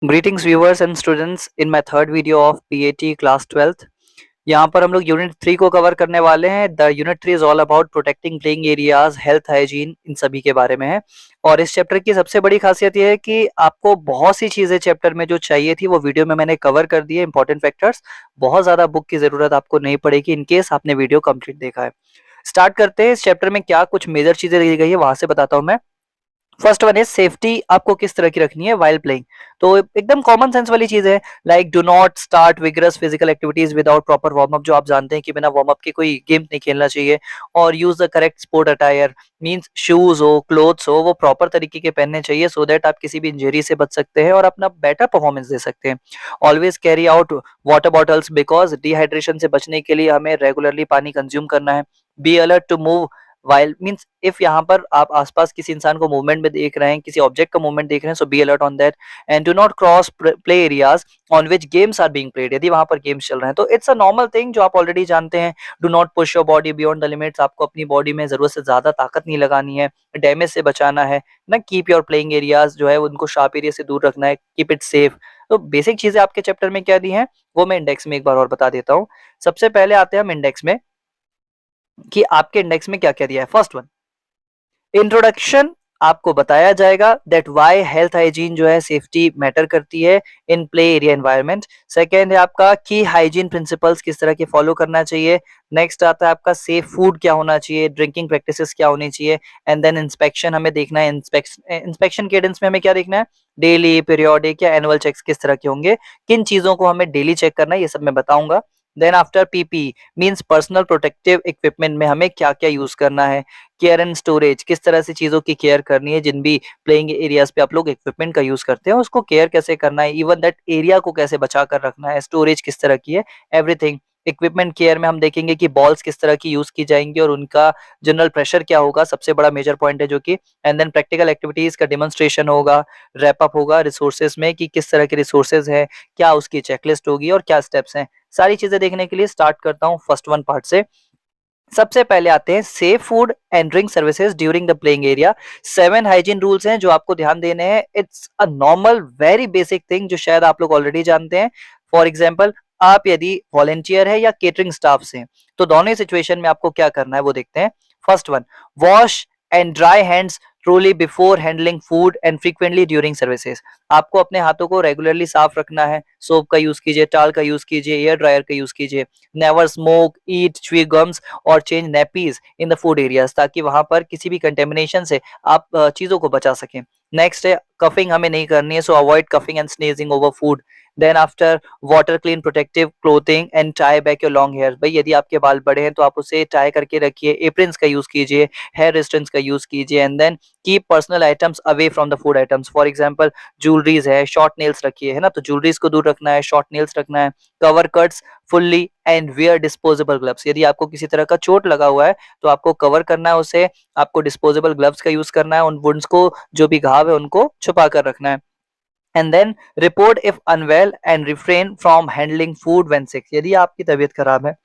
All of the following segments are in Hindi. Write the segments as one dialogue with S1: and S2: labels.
S1: Greetings viewers and students in my third video of PAT class 12th। यहाँ पर हम लोग यूनिट 3 को कवर करने वाले हैं। The unit 3 is all about protecting playing areas, health, hygiene, इन सभी के बारे में है। और इस चैप्टर की सबसे बड़ी खासियत यह है कि आपको बहुत सी चीजें चैप्टर में जो चाहिए थी वो वीडियो में मैंने कवर कर दी है। इंपॉर्टेंट फैक्टर्स, बहुत ज्यादा बुक की जरूरत आपको नहीं पड़ेगी इन केस आपने वीडियो कंप्लीट देखा है। स्टार्ट करते हैं। इस चैप्टर में क्या कुछ मेजर चीजें दी गई है वहां से बताता हूँ मैं। फर्स्ट वन है सेफ्टी, आपको किस तरह की रखनी है वाइल प्लेइंग। तो एकदम कॉमन सेंस वाली चीज है, like do not start vigorous physical activities without proper warm up, जो आप जानते हैं कि बिना वार्म अप के कोई गेम नहीं खेलना चाहिए। और use the correct sport attire, means shoes हो, क्लोथ्स हो, वो प्रॉपर तरीके के पहनने चाहिए सो दैट आप किसी भी इंजरी से बच सकते हैं और अपना बेटर परफॉर्मेंस दे सकते हैं। Always carry out water bottles, because dehydration से बचने के लिए हमें रेगुलरली पानी कंज्यूम करना है। Be alert to move while, means if यहाँ पर आप आसपास किसी इंसान को मूवमेंट में देख रहे हैं, किसी ऑब्जेक्ट का मूवमेंट देख रहे हैं, so be alert on that. And do not cross play areas on which games are being played, यदि वहां पर गेम्स चल रहे हैं तो इट्स अ नॉर्मल थिंग जो आप ऑलरेडी जानते हैं। Do not push your body beyond the limits, आपको अपनी बॉडी में जरूरत से ज्यादा ताकत नहीं लगानी है, डैमेज से बचाना है ना। कीप योर प्लेइंग एरियाज जो है उनको शार्प एरिया से दूर रखना है, कीप इट सेफ। तो बेसिक चीजें आपके चैप्टर में क्या दी हैं वो मैं इंडेक्स में एक बार और बता देता हूँ। सबसे पहले आते हैं हम इंडेक्स में कि आपके इंडेक्स में क्या क्या दिया है। फर्स्ट वन, इंट्रोडक्शन, आपको बताया जाएगा दैट व्हाई हेल्थ हाइजीन जो है सेफ्टी मैटर करती है इन प्ले एरिया एनवायरनमेंट। सेकंड है आपका की हाइजीन प्रिंसिपल्स, किस तरह के फॉलो करना चाहिए। नेक्स्ट आता है आपका सेफ फूड क्या होना चाहिए, ड्रिंकिंग प्रैक्टिसेस क्या होनी चाहिए। एंड देन इंस्पेक्शन हमें देखना है, इंस्पेक्शन केडेंस में हमें क्या देखना है, डेली, पीरियोडिक या एनुअल चेक्स किस तरह के होंगे, किन चीजों को हमें डेली चेक करना है, ये सब मैं बताऊंगा। Then after PP means personal protective equipment में हमें क्या क्या यूज करना है। केयर एंड स्टोरेज, किस तरह से चीजों की केयर करनी है, जिन भी प्लेइंग एरियाज पे आप लोग इक्विपमेंट का यूज करते हैं उसको केयर कैसे करना है, इवन दैट एरिया को कैसे बचा कर रखना है, स्टोरेज किस तरह की है, एवरीथिंग। इक्विपमेंट केयर में हम देखेंगे कि बॉल्स किस तरह की यूज की जाएंगी और उनका जनरल प्रेशर क्या होगा, सबसे बड़ा मेजर पॉइंट है जो कि। एंड देन प्रैक्टिकल एक्टिविटीज का डेमोन्स्ट्रेशन होगा, रैप अप होगा रिसोर्सेज में कि किस तरह के रिसोर्सेज है, क्या उसकी चेकलिस्ट होगी और क्या स्टेप्स हैं। सारी चीजें देखने के लिए स्टार्ट करता हूँ फर्स्ट वन पार्ट से। सबसे पहले आते हैं safe food and drink services during the playing area. 7 hygiene rules हैं जो आपको ध्यान देने हैं। It's a normal very basic thing जो शायद आप लोग ऑलरेडी जानते हैं। फॉर एग्जांपल, आप यदि वॉलेंटियर है या केटरिंग स्टाफ से, तो दोनों ही सिचुएशन में आपको क्या करना है वो देखते हैं। First one, wash and dry hands truly before handling food and frequently during services. आपको अपने हाथों को रेगुलरली साफ रखना है, सोप का यूज कीजिए, टाल का यूज कीजिए, एयर ड्रायर का यूज कीजिए। नेवर स्मोक, ईट, च्यू गम्स और change nappies in the food areas, ताकि वहां पर किसी भी कंटेमिनेशन से आप चीजों को बचा सकें। नेक्स्ट है कफिंग हमें नहीं करनी है, so avoid coughing and sneezing over food. Then after, water clean protective clothing and tie back your long hair. भाई यदि आपके बाल बड़े हैं तो आप उसे टाई करके रखिए, एप्रन्स का यूज कीजिए, हेयर रिस्ट्रेंट्स का यूज कीजिए। And then keep personal items away from the food items. For example, jewelleries है, शॉर्ट नेल्स रखिए, है ना, तो ज्वेलरीज को दूर रखना है, शॉर्ट नेल्स रखना है। Cover cuts fully and wear disposable gloves, यदि आपको किसी तरह का चोट लगा हुआ है तो आपको कवर करना है उसे, आपको डिस्पोजेबल ग्लव्स का यूज करना है, उन वुंड्स को, जो भी घाव है उनको छुपा कर रखना है। And then report if unwell and refrain from handling food when sick, यदि आपकी तबीयत खराब है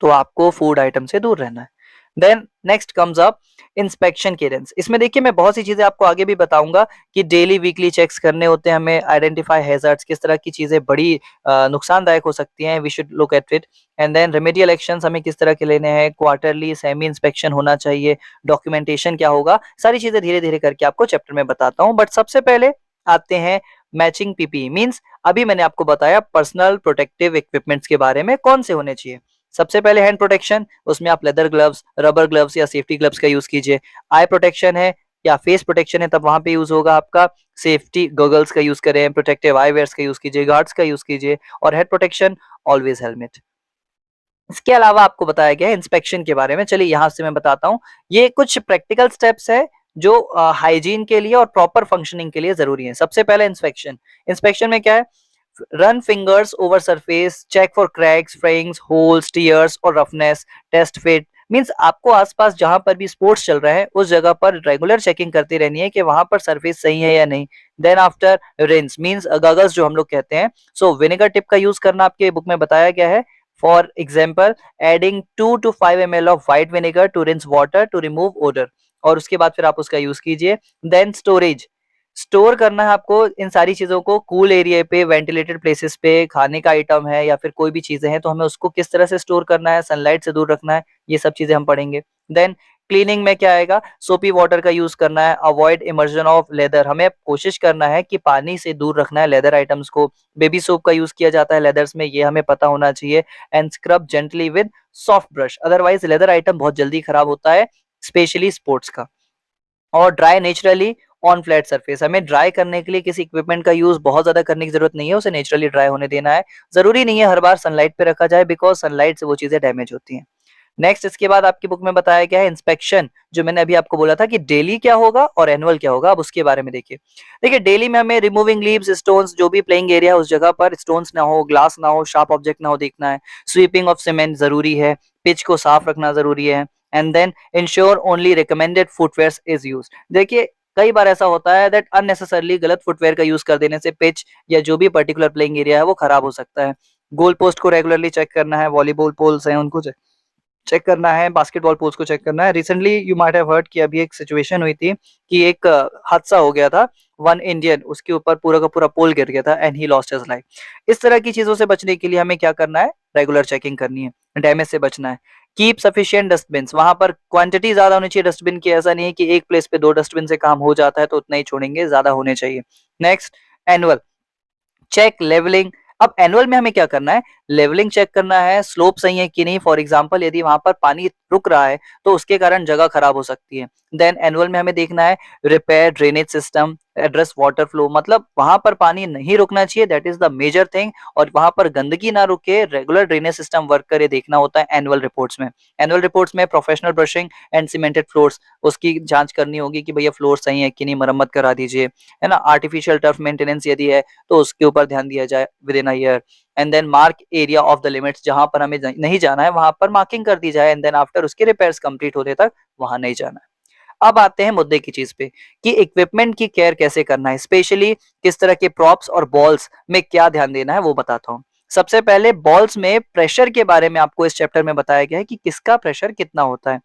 S1: तो आपको फूड आइटम से दूर रहना है। Then next comes up inspection cadence. इसमें देखिए मैं बहुत सी चीजें आपको आगे भी बताऊंगा कि डेली वीकली चेक्स करने होते हैं हमें, आइडेंटिफाई हैजर्ड्स, किस तरह की चीजें बड़ी नुकसानदायक हो सकती हैं, we should look at it. And then remedial actions हमें किस तरह के लेने हैं, क्वार्टरली सेमी इंस्पेक्शन होना चाहिए, डॉक्यूमेंटेशन क्या होगा, सारी चीजें धीरे धीरे करके आपको चैप्टर में बताता हूँ। बट सबसे पहले आते हैं मैचिंग पीपीई, मींस अभी मैंने आपको बताया पर्सनल प्रोटेक्टिव इक्विपमेंट्स के बारे में कौन से होने चाहिए। सबसे पहले हैंड प्रोटेक्शन, उसमें आप लेदर ग्लव्स, रबर ग्लव्स या सेफ्टी ग्लव्स का यूज कीजिए। आई प्रोटेक्शन है या फेस प्रोटेक्शन है तब वहां पे यूज होगा आपका सेफ्टी गॉगल्स का यूज करें, प्रोटेक्टिव आई वेयर्स का यूज कीजिए, गार्ड्स का यूज कीजिए। और हेड प्रोटेक्शन, ऑलवेज हेलमेट। इसके अलावा आपको बताया गया है इंस्पेक्शन के बारे में, चलिए यहां से मैं बताता हूँ। ये कुछ प्रैक्टिकल स्टेप्स है जो हाइजीन के लिए और प्रॉपर फंक्शनिंग के लिए जरूरी है। सबसे पहले इंस्पेक्शन। इंस्पेक्शन में क्या है, run fingers over surface, check for cracks, फ्रेंग्स, होल्स, टीयर्स और रफनेस, टेस्ट फिट। मींस आपको आसपास जहां पर भी स्पोर्ट्स चल रहे हैं उस जगह पर रेगुलर चेकिंग करती रहनी है कि वहां पर सरफेस सही है या नहीं। Then after rinse, means gargles जो हम लोग कहते हैं, सो विनेगर टिप का यूज करना आपके बुक में बताया गया है। For example, adding 2 to 5 ml of white vinegar to rinse water to remove odour, और उसके बाद फिर आप उसका यूज कीजिए। देन स्टोरेज, स्टोर करना है आपको इन सारी चीजों को कूल एरिया पे, वेंटिलेटेड प्लेसेस पे, खाने का आइटम है या फिर कोई भी चीजें हैं तो हमें उसको किस तरह से स्टोर करना है, सनलाइट से दूर रखना है, ये सब चीजें हम पढ़ेंगे। देन क्लीनिंग में क्या आएगा, सोपी वाटर का यूज करना है, अवॉइड इमर्जन ऑफ लेदर, हमें कोशिश करना है कि पानी से दूर रखना है लेदर आइटम्स को। बेबी सोप का यूज किया जाता है लेदर्स में, ये हमें पता होना चाहिए। And scrub gently with soft brush, otherwise leather item बहुत जल्दी खराब होता है, स्पेशली स्पोर्ट्स का। और dry naturally on flat surface, हमें ड्राई करने के लिए किसी इक्विपमेंट का यूज बहुत ज्यादा करने की जरूरत नहीं है, उसे नेचुरली ड्राई होने देना है। जरूरी नहीं है हर बार सनलाइट पे रखा जाए, बिकॉज सनलाइट से वो चीजें डैमेज होती हैं। नेक्स्ट इसके बाद आपकी बुक में बताया गया है इंस्पेक्शन, जो मैंने अभी आपको बोला था कि डेली क्या होगा और एनुअल क्या होगा, अब उसके बारे में देखिए। देखिए डेली में हमें रिमूविंग लीव्स, स्टोन्स, जो भी प्लेइंग एरिया है उस जगह पर स्टोन्स ना हो, ग्लास ना हो, शार्प ऑब्जेक्ट ना हो, देखना है। स्वीपिंग ऑफ सीमेंट जरूरी है, पिच को साफ रखना जरूरी है। And then ensure only recommended footwear is use. देखिए कई बार ऐसा होता है दैट अननेसेसरली गलत फुटवेयर का यूज कर देने से पिच या जो भी पर्टिकुलर प्लेइंग एरिया है वो खराब हो सकता है। गोल पोस्ट को रेगुलरली चेक करना है, वॉलीबॉल पोल्स हैं उनको चेक करना है, बास्केटबॉल पोल्स को चेक करना है। Recently you might have heard कि अभी एक सिचुएशन हुई थी कि एक हादसा हो गया था, वन इंडियन, उसके ऊपर पूरा का पूरा पोल गिर गया था and he lost his life. इस तरह की चीजों से बचने के लिए हमें क्या करना है, रेगुलर चेकिंग करनी है, डैमेज से बचना है। कीप सफिशिएंट डस्टबिन, वहां पर क्वांटिटी ज्यादा होनी चाहिए डस्टबिन की, ऐसा नहीं है कि एक प्लेस पे 2 डस्टबिन से काम हो जाता है तो उतना ही छोड़ेंगे, ज्यादा होने चाहिए। Next annual check levelling. अब एनुअल में हमें क्या करना है, लेवलिंग चेक करना है, स्लोप सही है कि नहीं। फॉर एग्जांपल यदि वहां पर पानी रुक रहा है तो उसके कारण जगह खराब हो सकती है। देन एनुअल में हमें देखना है repair drainage system, address water flow, मतलब वहां पर पानी नहीं रुकना चाहिए, that is the major thing. और वहां पर गंदगी ना रुके, रेगुलर ड्रेनेज सिस्टम वर्क करे, देखना होता है एनुअल रिपोर्ट्स में। एनुअल रिपोर्ट्स में professional brushing and cemented floors, उसकी जांच करनी होगी कि भैया फ्लोर सही है कि नहीं, मरम्मत करा दीजिए, है ना। आर्टिफिशियल टर्फ मेंटेनेंस यदि है तो उसके ऊपर ध्यान दिया जाए within a year. And then mark area of the limits, जहां पर हमें नहीं जाना है वहां पर मार्किंग कर दी जाए। एंड देन आफ्टर उसके रिपेयर्स कंप्लीट होने तक वहां नहीं जाना है। अब आते हैं मुद्दे की चीज पे कि इक्विपमेंट की केयर कैसे करना है, स्पेशली किस तरह के प्रॉप्स और बॉल्स में क्या ध्यान देना है वो बताता हूँ। सबसे पहले बॉल्स में प्रेशर के बारे में आपको इस चैप्टर में बताया गया है कि किसका प्रेशर कितना होता है।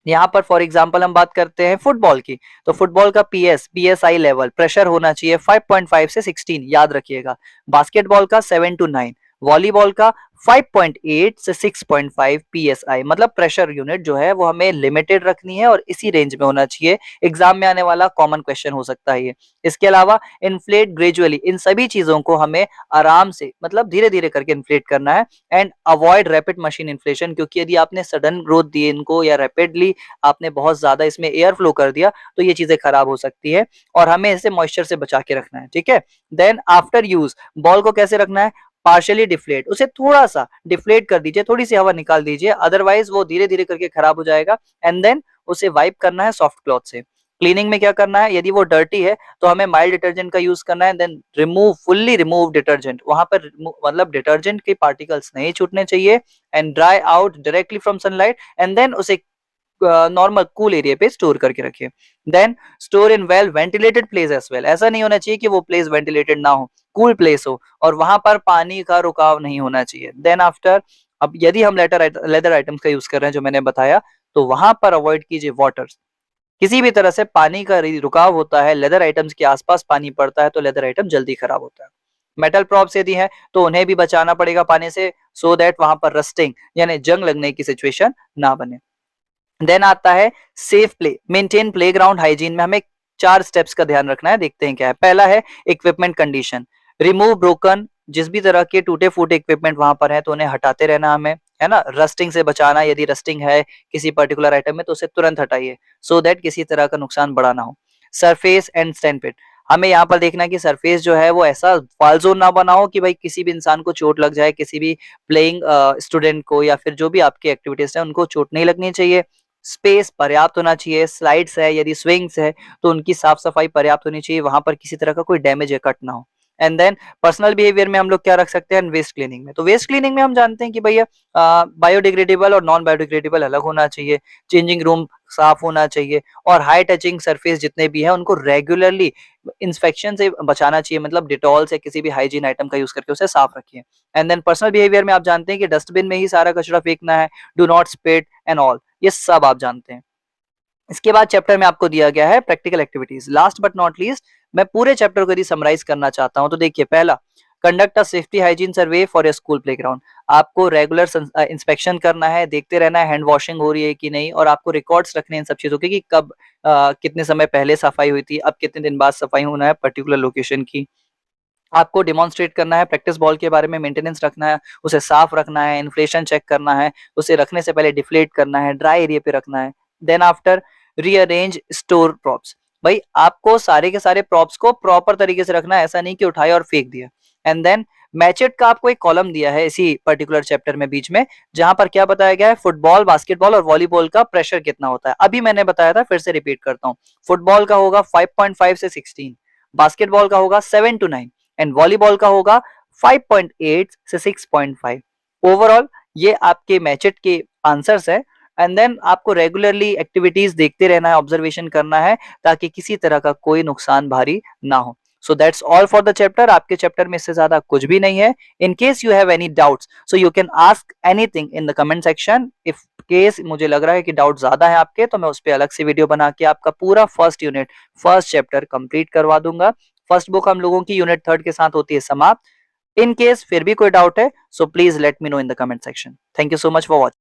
S1: यहाँ पर फॉर एग्जांपल हम बात करते हैं फुटबॉल की, तो फुटबॉल का पीएसआई लेवल प्रेशर होना चाहिए 5.5 से 16, याद रखिएगा। बास्केटबॉल का 7 to 9, वॉलीबॉल का 5.8 से 6.5 पीएसआई, मतलब प्रेशर यूनिट जो है वो हमें लिमिटेड रखनी है और इसी रेंज में होना चाहिए। एग्जाम में आने वाला कॉमन क्वेश्चन हो सकता है ये। इसके अलावा इन्फ्लेट ग्रेजुअली, इन सभी चीजों को हमें आराम से, मतलब धीरे धीरे करके इन्फ्लेट करना है। And avoid rapid machine inflation, क्योंकि यदि आपने सडन ग्रोथ दी इनको या रैपिडली आपने बहुत ज्यादा इसमें एयर फ्लो कर दिया तो ये चीजें खराब हो सकती है और हमें इसे मॉइस्चर से बचा के रखना है, ठीक है। देन आफ्टर यूज बॉल को कैसे रखना है, पार्शियली डिफ्लेट, उसे थोड़ा सा डिफ्लेट कर दीजिए, थोड़ी सी हवा निकाल दीजिए, अदरवाइज वो धीरे धीरे करके खराब हो जाएगा। एंड देन उसे वाइप करना है सॉफ्ट क्लॉथ से। क्लीनिंग में क्या करना है, यदि वो डर्टी है तो हमें माइल्ड डिटर्जेंट का यूज करना है। Then remove, fully remove detergent, वहां पर मतलब डिटर्जेंट के पार्टिकल्स नहीं छूटने चाहिए। And dry out directly from sunlight and then उसे नॉर्मल कूल एरिया पे स्टोर करके रखिए। Then store in well ventilated place as well, ऐसा नहीं होना चाहिए कि वो प्लेस वेंटिलेटेड ना हो, कूल प्लेस हो और वहां पर पानी का रुकाव नहीं होना चाहिए। देन आफ्टर, अब यदि हम लेदर आइटम्स का यूज कर रहे हैं जो मैंने बताया, तो वहां पर अवॉइड कीजिए वाटर, किसी भी तरह से पानी का रुकाव होता है, लेदर आइटम्स के आसपास पानी पड़ता है तो लेदर आइटम जल्दी खराब होता है। मेटल प्रॉप्स यदि है तो उन्हें भी बचाना पड़ेगा पानी से, सो दैट वहां पर रस्टिंग यानी जंग लगने की सिचुएशन ना बने। देन आता है safe play, maintain playground hygiene में हमें 4 स्टेप्स का ध्यान रखना है, देखते हैं क्या है। पहला है इक्विपमेंट कंडीशन, रिमूव ब्रोकन, जिस भी तरह के टूटे फूटे इक्विपमेंट वहां पर है तो उन्हें हटाते रहना हमें, है ना। रस्टिंग से बचाना, यदि रस्टिंग है किसी पर्टिकुलर आइटम में तो उसे तुरंत हटाइए, सो दैट किसी तरह का नुकसान बड़ा ना हो। सरफेस एंड स्टैंडपिट, हमें यहाँ पर देखना है कि सरफेस जो है वो ऐसा फॉल जोन ना बनाओ कि भाई किसी भी इंसान को चोट लग जाए, किसी भी प्लेइंग स्टूडेंट को या फिर जो भी आपकी एक्टिविटीज है उनको चोट नहीं लगनी चाहिए। स्पेस पर्याप्त होना चाहिए, स्लाइड्स है यदि स्विंग्स है तो उनकी साफ सफाई पर्याप्त होनी चाहिए, वहां पर किसी तरह का कोई डैमेज या कट ना हो। एंड देन पर्सनल बिहेवियर में हम लोग क्या रख सकते हैं, वेस्ट क्लीनिंग में, तो वेस्ट क्लीनिंग में हम जानते हैं कि भैया बायोडिग्रेडेबल और नॉन बायोडिग्रेडेबल अलग होना चाहिए, चेंजिंग रूम साफ होना चाहिए और हाई टचिंग सरफेस जितने भी है उनको रेगुलरली इंस्पेक्शन से बचाना चाहिए, मतलब डिटॉल से किसी भी हाइजीन आइटम का यूज करके उसे साफ रखिए। एंड देन पर्सनल बिहेवियर में आप जानते हैं कि डस्टबिन में ही सारा कचरा फेंकना है, do not spit and all, ये सब आप जानते हैं। इसके बाद चैप्टर में आपको दिया गया है practical activities, last but not least मैं पूरे चैप्टर को यदि समराइज करना चाहता हूं तो देखिए, पहला, conduct a safety hygiene survey for your school playground. आपको रेगुलर इंस्पेक्शन करना है, देखते रहना है हैंड वॉशिंग हो रही है कि नहीं, और आपको रिकॉर्ड्स रखने हैं इन सब चीजों के कि कब कितने समय पहले सफाई हुई थी, अब कितने दिन बाद सफाई होना है पर्टिकुलर लोकेशन की। आपको डिमॉन्स्ट्रेट करना है प्रैक्टिस बॉल के बारे में, मेंटेनेंस रखना है, उसे साफ रखना है, इन्फ्लेशन चेक करना है, उसे रखने से पहले डिफ्लेट करना है, ड्राई एरिया पे रखना है। Then after, rearrange store props. भाई आपको सारे के सारे प्रॉप्स को प्रॉपर तरीके से रखना है, ऐसा नहीं कि उठाया और फेंक दिया। एंड देन मैचेट का आपको एक कॉलम दिया है इसी पर्टिकुलर चैप्टर में बीच में, जहां पर क्या बताया गया है, फुटबॉल, बास्केटबॉल और वॉलीबॉल का प्रेशर कितना होता है। अभी मैंने बताया था, फिर से रिपीट करता हूँ। फुटबॉल का होगा 5.5 से 16, बास्केटबॉल का होगा 7 to 9 एंड वॉलीबॉल का होगा 5.8 से 6.5। ओवरऑल ये आपके मैचेट के आंसर्स है। एंड देन आपको रेगुलरली एक्टिविटीज देखते रहना है, ऑब्जर्वेशन करना है, ताकि किसी तरह का कोई नुकसान भारी ना हो। So that's all for the chapter. आपके चैप्टर में इससे ज्यादा कुछ भी नहीं है। In case you have any doubts, so you can ask anything in the comment section. If case मुझे लग रहा है कि डाउट ज्यादा है आपके, तो मैं उस पर अलग से वीडियो बना के आपका पूरा first unit, first chapter complete करवा दूंगा। फर्स्ट बुक हम लोगों की यूनिट 3 के साथ होती है समाप्त। इन केस फिर भी कोई डाउट है, so please let me know in the comment section. Thank you so much for watching.